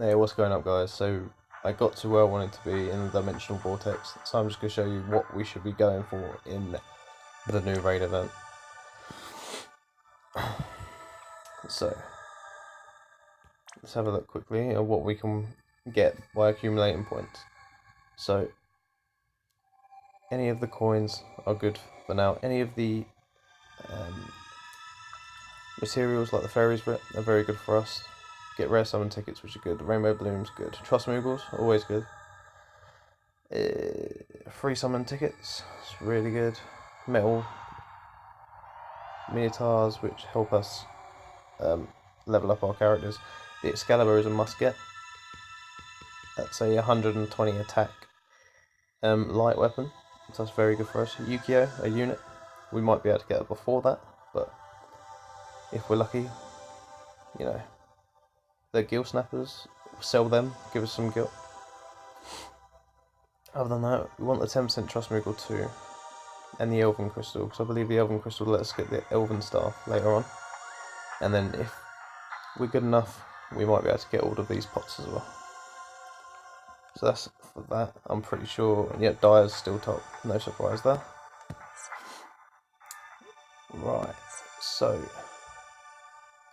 Hey, what's going up, guys? So I got to where I wanted to be in the Dimensional Vortex, so I'm just going to show you what we should be going for in the new raid event. So let's have a look quickly at what we can get by accumulating points. So any of the coins are good for now. Any of the materials like the fairies are very good for us. Get rare summon tickets, which are good. The rainbow blooms, good. Trust moogles, always good. Free summon tickets, it's really good. Metal minotaurs, which help us level up our characters. The Excalibur is a must get. That's a 120 attack light weapon, so that's very good for us. Yukio, a unit. We might be able to get it before that, but if we're lucky, you know. The Gill Snappers, sell them, give us some gil. Other than that, we want the 10% Trust Moogle too, and the Elven Crystal, because I believe the Elven Crystal will let us get the Elven Staff later on. And then if we're good enough, we might be able to get all of these pots as well. So that's for that, I'm pretty sure. And yet Dyer's still top, no surprise there. Right, so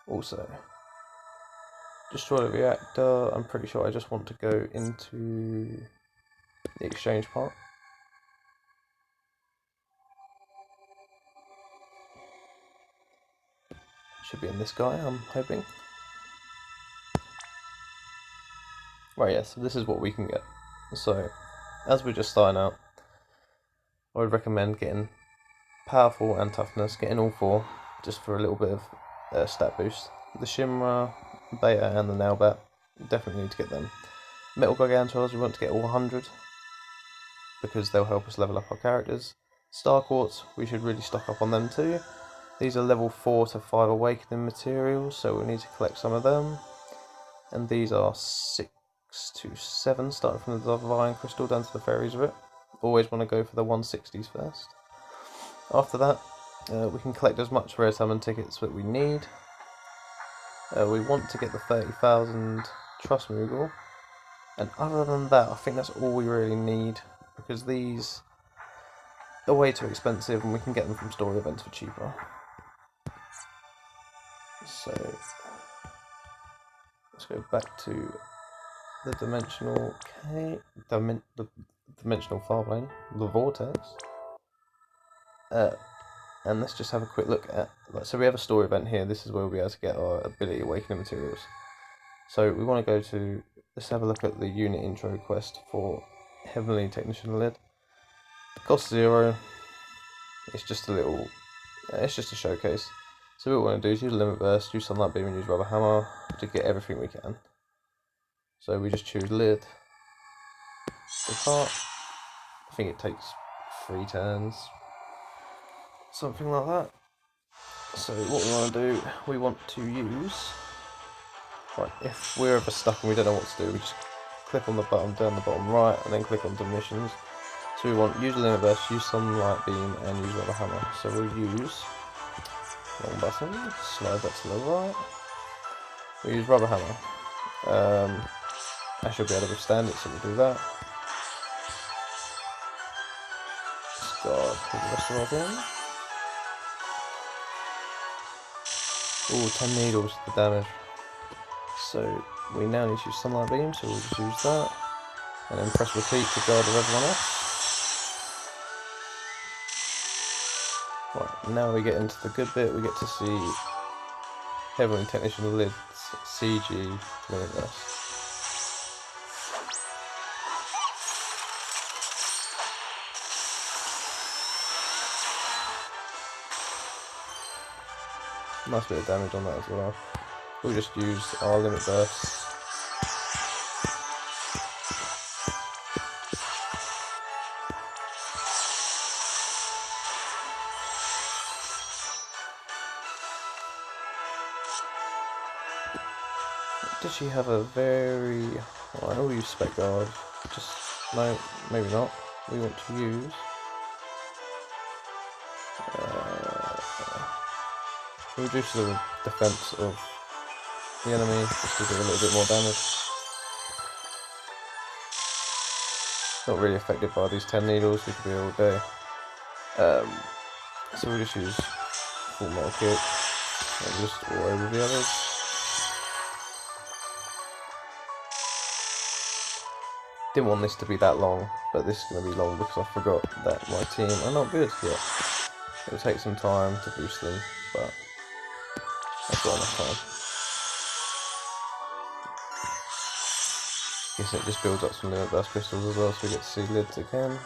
also destroy the reactor. I'm pretty sure I just want to go into the exchange part. Should be in this guy, I'm hoping. Right, yes, so this is what we can get. So, as we're just starting out, I would recommend getting powerful and toughness, getting all four, just for a little bit of stat boost. The Shimra, Beta, and the Nailbat, definitely need to get them. Metal Gargantuars, we want to get all 100, because they'll help us level up our characters. Star Quartz, we should really stock up on them too. These are level 4 to 5 awakening materials, so we need to collect some of them. And these are 6 to 7, starting from the Divine Crystal down to the Fairies Root. Always want to go for the 160s first. After that, we can collect as much rare summon tickets that we need. We want to get the 30,000 Trust Moogle. And other than that, I think that's all we really need, because these are way too expensive and we can get them from story events for cheaper. So let's go back to the dimensional the dimensional farplane, the vortex, and let's just have a quick look at. So we have a story event here. This is where we'll be able to get our ability awakening materials. So we want to go to. Let's have a look at the unit intro quest for Heavenly Technician Lid. Cost 0. It's just a little. It's just a showcase. So what we want to do is use Limit Burst, use Sunlight Beam, and use Rubber Hammer to get everything we can. So we just choose Lid. Depart. I think it takes 3 turns, something like that. So what we want to do, we want to use. Right, if we're ever stuck and we don't know what to do, we just click on the button down the bottom right, and then click on Missions. So we want use Limit Burst, use Sunlight Beam, and use Rubber Hammer. So we'll use long button, slide that to the right. We use Rubber Hammer. I should be able to withstand it, so we'll do that. Discard for the rest of our game. Ooh, 10 needles for damage. So we now need to use Sunlight Beam, so we'll just use that. And then press repeat to guard everyone else. Right, now we get into the good bit, we get to see Heavenly Technician Lid's CG Universe. Nice bit of damage on that as well. We'll just use our Limit Burst. Does she have a very... Well, I know we use Spec Guard. Just... No, maybe not. We want to use... reduce the defense of the enemy just to do a little bit more damage. not really affected by these 10 needles, we could be all day. So we'll just use full metal kick and just all over the others. Didn't want this to be that long, but this is going to be long because I forgot that my team are not good yet. It'll take some time to boost them, but I've got enough time. Guess it just builds up some limit burst crystals as well, so we get to see lids again.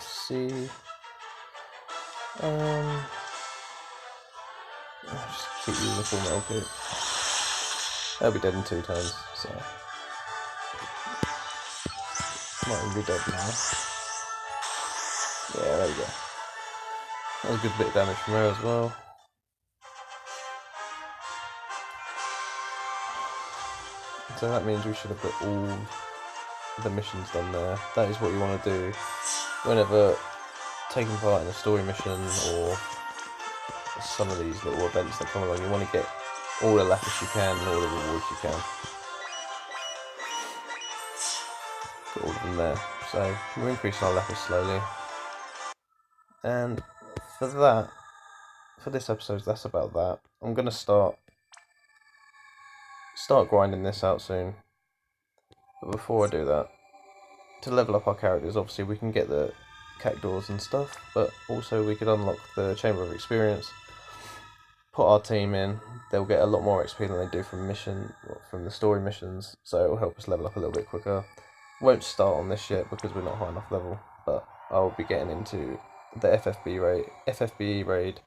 See. Just keep using full metal kick. They'll be dead in 2 turns, so might even be dead now. Yeah, there we go. That was a good bit of damage from her as well. So that means we should have got all the missions done there. That is what you want to do whenever taking part in a story mission or some of these little events that come along. You want to get all the lapis you can and all the rewards you can. Got all of them there. So we're increasing our lapis slowly. And for this episode, that's about that. I'm going to start grinding this out soon. But before I do that, to level up our characters, obviously we can get the cactuars and stuff, but also we could unlock the Chamber of Experience, put our team in. They'll get a lot more XP than they do from the story missions, so it will help us level up a little bit quicker. Won't start on this yet because we're not high enough level, but I'll be getting into the FFBE raid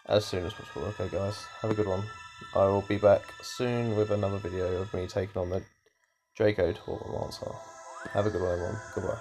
as soon as possible. Okay guys, have a good one. I will be back soon with another video of me taking on the Draco Torment Monster. Have a good one everyone. Goodbye.